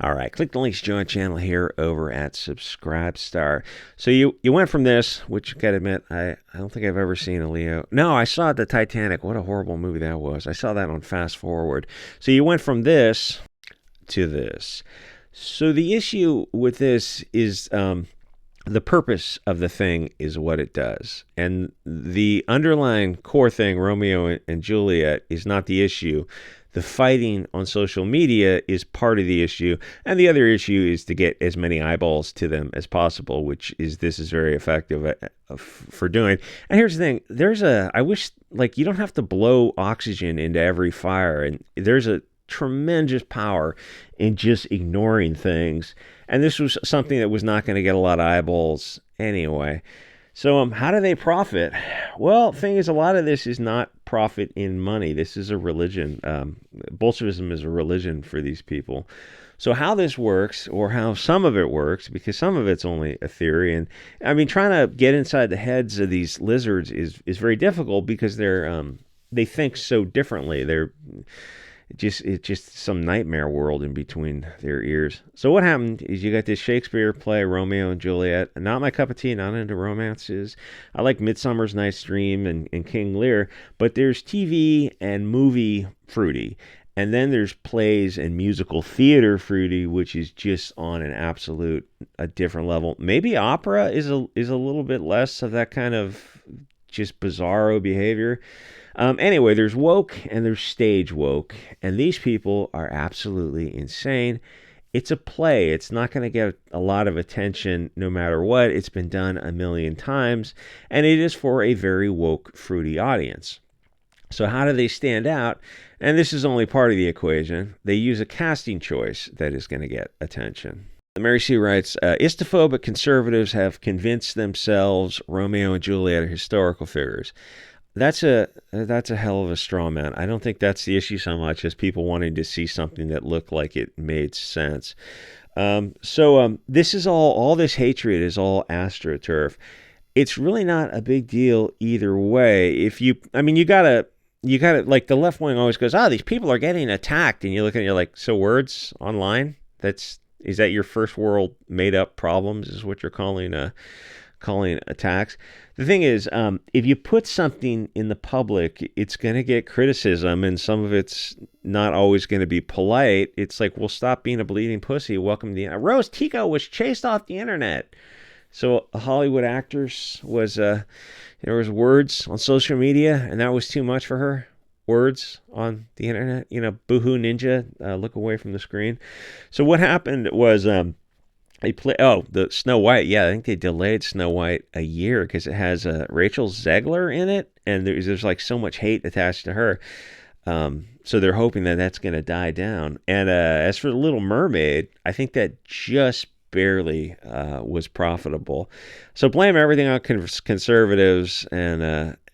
All right, click the links to join channel here over at SubScribeStar. So you went from this, which I gotta admit, I don't think I've ever seen a Leo. No, I saw the Titanic. What a horrible movie that was. I saw that on Fast Forward. So you went from this to this. So the issue with this is the purpose of the thing is what it does. And the underlying core thing, Romeo and Juliet, is not the issue. The fighting on social media is part of the issue. And the other issue is to get as many eyeballs to them as possible, which is this is very effective for doing. And here's the thing. I wish, like, you don't have to blow oxygen into every fire. And there's a tremendous power in just ignoring things. And this was something that was not going to get a lot of eyeballs anyway. So how do they profit? Well, the thing is, a lot of this is not profit in money. This is a religion. Bolshevism is a religion for these people. So how this works, or how some of it works, because some of it's only a theory, and I mean, trying to get inside the heads of these lizards is very difficult because they think so differently. It's just some nightmare world in between their ears. So what happened is you got this Shakespeare play, Romeo and Juliet. Not my cup of tea, not into romances. I like Midsummer's Night's Dream and King Lear, but there's TV and movie fruity. And then there's plays and musical theater fruity, which is just on an a different level. Maybe opera is a little bit less of that kind of just bizarro behavior. Anyway, there's woke and there's stage woke, and these people are absolutely insane. It's a play. It's not going to get a lot of attention no matter what. It's been done a million times, and it is for a very woke, fruity audience. So how do they stand out? And this is only part of the equation. They use a casting choice that is going to get attention. Mary Sue writes, Istophobic conservatives have convinced themselves Romeo and Juliet are historical figures. That's a hell of a straw man. I don't think that's the issue so much as people wanting to see something that looked like it made sense. This is all this hatred is all astroturf. It's really not a big deal either way. You gotta, like, the left wing always goes, these people are getting attacked. And you look at it, you're like, so words online? Is that your first world made up problems is what you're calling attacks? The thing is, if you put something in the public, it's going to get criticism, and some of it's not always going to be polite. It's like, well, stop being a bleeding pussy. Welcome to Rose Tico was chased off the internet. So a Hollywood actress was, there was words on social media, and that was too much for her. Words on the internet, boohoo ninja, look away from the screen. So what happened was, the Snow White. Yeah, I think they delayed Snow White a year because it has Rachel Zegler in it, and there's like so much hate attached to her. So they're hoping that that's going to die down. And as for the Little Mermaid, I think that just barely was profitable. So blame everything on conservatives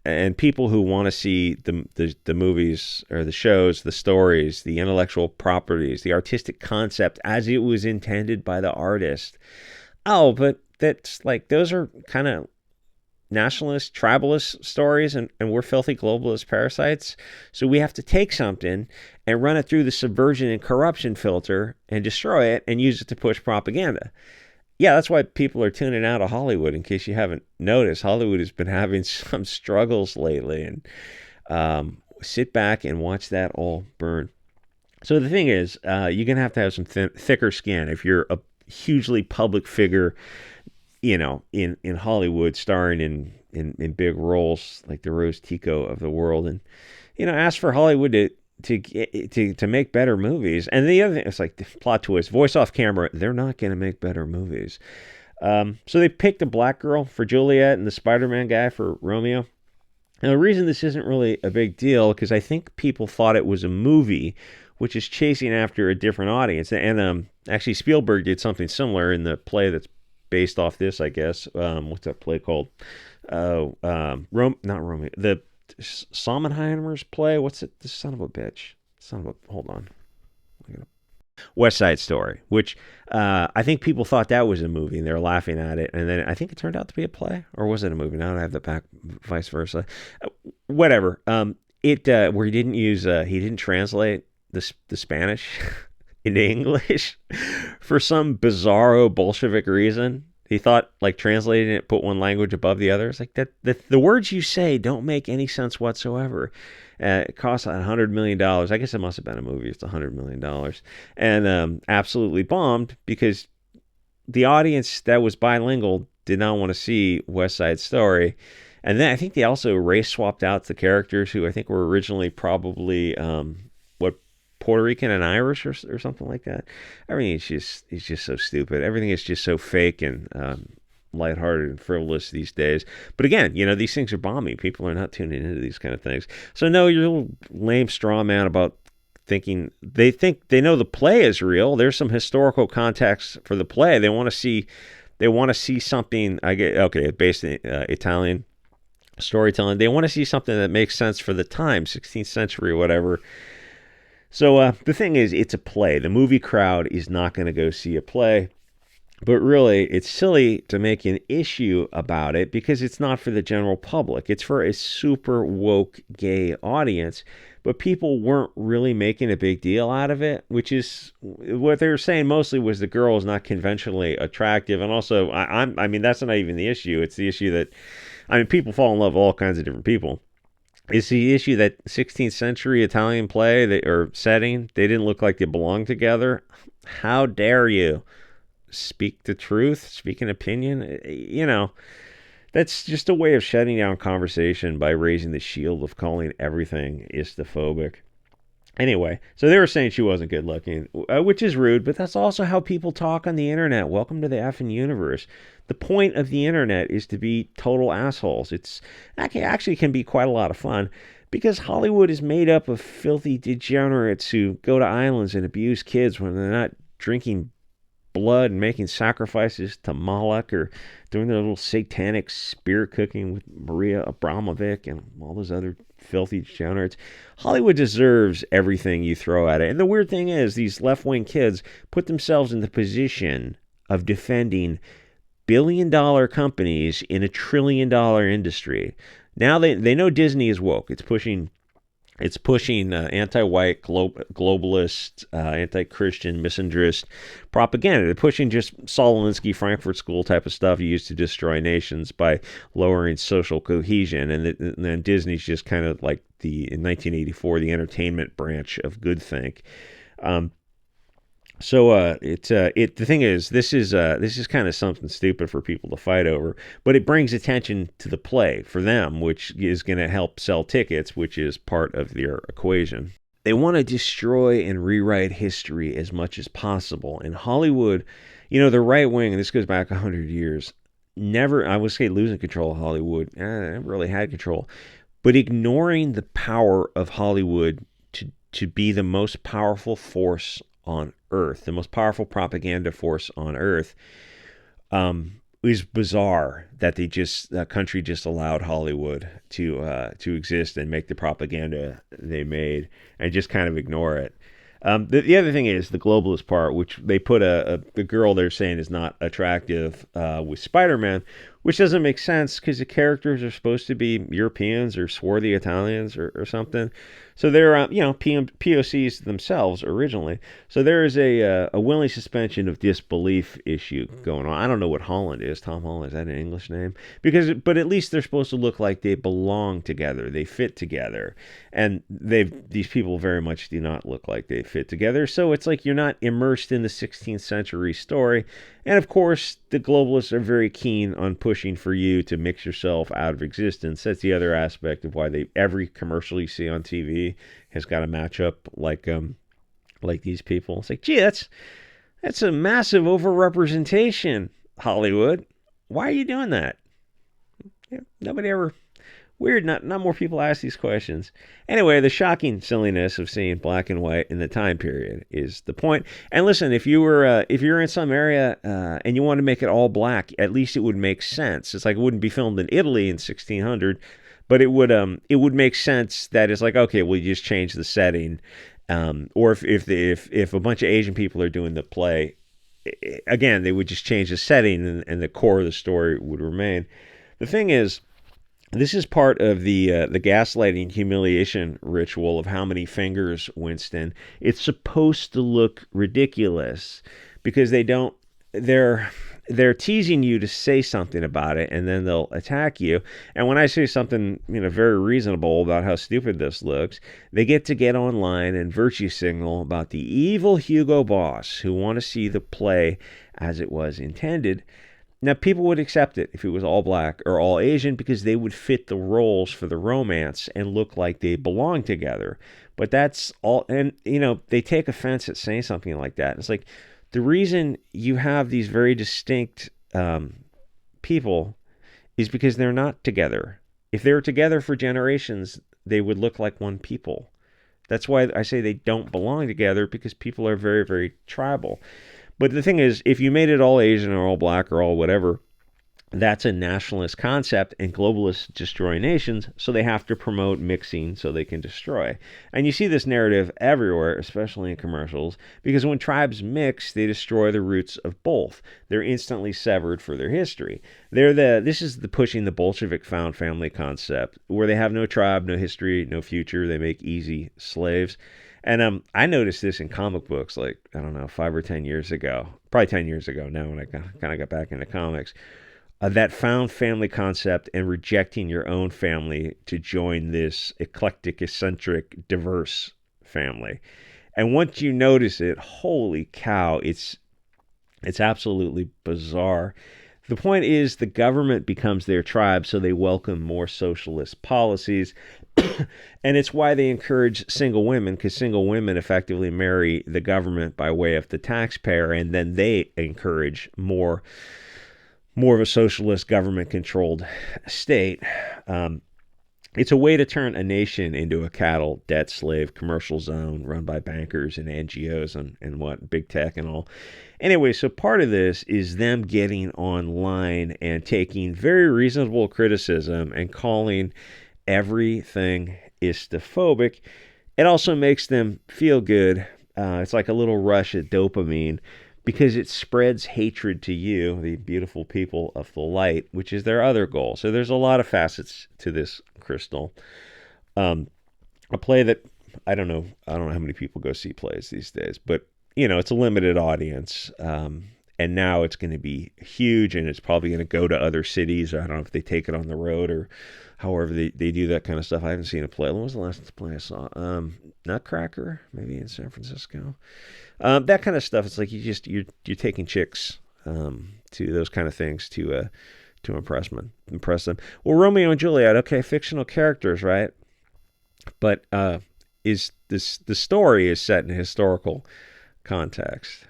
and people who want to see the movies or the shows, the stories, the intellectual properties, the artistic concept as it was intended by the artist. Oh, but that's like, those are kind of nationalist, tribalist stories, and we're filthy globalist parasites. So we have to take something and run it through the subversion and corruption filter and destroy it and use it to push propaganda. Yeah, that's why people are tuning out of Hollywood, in case you haven't noticed. Hollywood has been having some struggles lately, and sit back and watch that all burn. So the thing is, you're going to have some thicker skin if you're a hugely public figure, in Hollywood, starring in big roles like the Rose Tico of the world. And, ask for Hollywood to make better movies. And the other thing, it's like the plot twist, voice off camera, they're not going to make better movies. So they picked a black girl for Juliet and the Spider-Man guy for Romeo. Now, the reason this isn't really a big deal, because I think people thought it was a movie, which is chasing after a different audience. And actually, Spielberg did something similar in the play that's based off this, I guess. What's that play called? Not Romeo. The Sommenheimer's play. What's it? This son of a bitch. Hold on. West Side Story, which I think people thought that was a movie and they were laughing at it, and then I think it turned out to be a play, or was it a movie? Now I have the back, vice versa. Whatever. Where he didn't translate the Spanish. into English for some bizarro Bolshevik reason. He thought like translating it put one language above the other. It's like that the words you say don't make any sense whatsoever. It costs $100 million. I guess it must have been a movie. It's $100 million, and absolutely bombed because the audience that was bilingual did not want to see West Side Story. And then I think they also race swapped out the characters who I think were originally probably what Puerto Rican and Irish or something like that. Everything is just so stupid. Everything is just so fake and lighthearted and frivolous these days. But again, these things are bombing. People are not tuning into these kind of things. So no, you're a little lame straw man about think they know the play is real. There's some historical context for the play. They want to see something. I get okay, based in Italian storytelling. They want to see something that makes sense for the time, 16th century or whatever. So the thing is, it's a play. The movie crowd is not going to go see a play. But really, it's silly to make an issue about it because it's not for the general public. It's for a super woke gay audience. But people weren't really making a big deal out of it, which is what they were saying mostly was the girl is not conventionally attractive. And also, I mean, that's not even the issue. It's the issue that, people fall in love with all kinds of different people. It's the issue that 16th century Italian play or setting, they didn't look like they belonged together. How dare you speak the truth, speak an opinion? That's just a way of shutting down conversation by raising the shield of calling everything istophobic. Anyway, so they were saying she wasn't good looking, which is rude, but that's also how people talk on the internet. Welcome to the effing universe. The point of the internet is to be total assholes. It's actually can be quite a lot of fun because Hollywood is made up of filthy degenerates who go to islands and abuse kids when they're not drinking blood and making sacrifices to Moloch or doing their little satanic spirit cooking with Maria Abramovic and all those other filthy degenerates. Hollywood deserves everything you throw at it. And the weird thing is, these left-wing kids put themselves in the position of defending billion-dollar companies in a trillion-dollar industry. Now they know Disney is woke. It's pushing anti-white, globalist, anti-Christian, misandrist propaganda. They're pushing just Saul Alinsky, Frankfurt School type of stuff used to destroy nations by lowering social cohesion. And then Disney's just kind of like in 1984, the entertainment branch of Goodthink. The thing is, this is kind of something stupid for people to fight over, but it brings attention to the play for them, which is going to help sell tickets, which is part of their equation. They want to destroy and rewrite history as much as possible. In Hollywood, the right wing, and this goes back 100 years, never, I would say, losing control of Hollywood, never really had control, but ignoring the power of Hollywood to be the most powerful force on Earth, the most powerful propaganda force on Earth, is bizarre that the country just allowed Hollywood to exist and make the propaganda they made and just kind of ignore it. The other thing is the globalist part, which they put the girl they're saying is not attractive with Spider-Man, which doesn't make sense because the characters are supposed to be Europeans or swarthy Italians or something. So they're POCs themselves originally. So there is a willing suspension of disbelief issue going on. I don't know what Holland is. Tom Holland, is that an English name? But at least they're supposed to look like they belong together. They fit together, and these people very much do not look like they fit together. So it's like you're not immersed in the 16th century story. And of course, the globalists are very keen on pushing for you to mix yourself out of existence. That's the other aspect of why every commercial you see on TV has got to match up like these people. It's like, gee, that's a massive overrepresentation, Hollywood. Why are you doing that? Yeah, nobody ever. Weird, not more people ask these questions. Anyway, the shocking silliness of seeing black and white in the time period is the point. And listen, if you're in some area and you want to make it all black, at least it would make sense. It's like it wouldn't be filmed in Italy in 1600, but it would make sense that it's like, okay, well, you just change the setting, or if a bunch of Asian people are doing the play, again, they would just change the setting and the core of the story would remain. The thing is, This is part of the gaslighting humiliation ritual of how many fingers, Winston. It's supposed to look ridiculous because they don't. They're they're teasing you to say something about it, and then they'll attack you. And when I say something, very reasonable about how stupid this looks, they get online and virtue signal about the evil Hugo Boss who want to see the play as it was intended. Now, people would accept it if it was all black or all Asian because they would fit the roles for the romance and look like they belong together. But that's all, and they take offense at saying something like that. It's like the reason you have these very distinct people is because they're not together. If they were together for generations, they would look like one people. That's why I say they don't belong together, because people are very, very tribal. But the thing is, if you made it all Asian or all black or all whatever, that's a nationalist concept, and globalists destroy nations, so they have to promote mixing so they can destroy. And you see this narrative everywhere, especially in commercials, because when tribes mix, they destroy the roots of both. They're instantly severed for their history. This is the pushing the Bolshevik found family concept, where they have no tribe, no history, no future. They make easy slaves. And I noticed this in comic books, like, I don't know, 5 or 10 years ago, probably 10 years ago now, when I kind of got back into comics. That found family concept and rejecting your own family to join this eclectic, eccentric, diverse family. And once you notice it, holy cow, it's absolutely bizarre. The point is, the government becomes their tribe, so they welcome more socialist policies. And it's why they encourage single women, because single women effectively marry the government by way of the taxpayer, and then they encourage more of a socialist government-controlled state. It's a way to turn a nation into a cattle, debt slave, commercial zone run by bankers and NGOs and what, big tech and all. Anyway, so part of this is them getting online and taking very reasonable criticism and calling everything istophobic. It also makes them feel good. It's like a little rush of dopamine, because it spreads hatred to you, the beautiful people of the light, which is their other goal. So there's a lot of facets to this, Crystal. A play that I don't know how many people go see plays these days, but it's a limited audience. And now it's going to be huge, and it's probably going to go to other cities. I don't know if they take it on the road or however they do that kind of stuff. I haven't seen a play. When was the last play I saw? Nutcracker, maybe in San Francisco. That kind of stuff. It's like you're taking chicks to those kind of things to impress them. Well, Romeo and Juliet, okay, fictional characters, right? But is this the story is set in a historical context?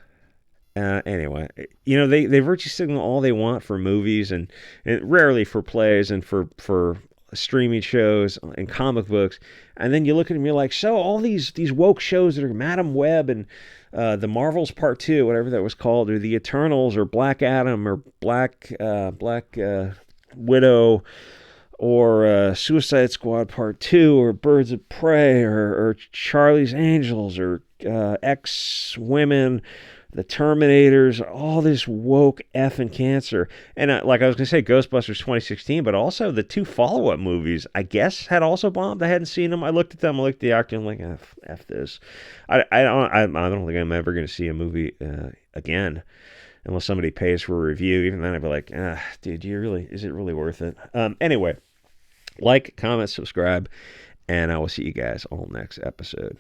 Anyway, they virtue signal all they want for movies and rarely for plays and for streaming shows and comic books. And then you look at them, you're like, so all these woke shows that are Madam Web and the Marvels Part 2, whatever that was called, or the Eternals, or Black Adam, or Black Widow, or Suicide Squad Part 2, or Birds of Prey, or Charlie's Angels, or X-Women, the Terminators, all this woke effing cancer. And like I was going to say, Ghostbusters 2016, but also the 2 follow-up movies, I guess, had also bombed. I hadn't seen them. I looked at them. I looked at the actor, and I'm like, F this. I don't think I'm ever going to see a movie again, unless somebody pays for a review. Even then, I'd be like, dude, is it really worth it? Anyway, like, comment, subscribe, and I will see you guys all next episode.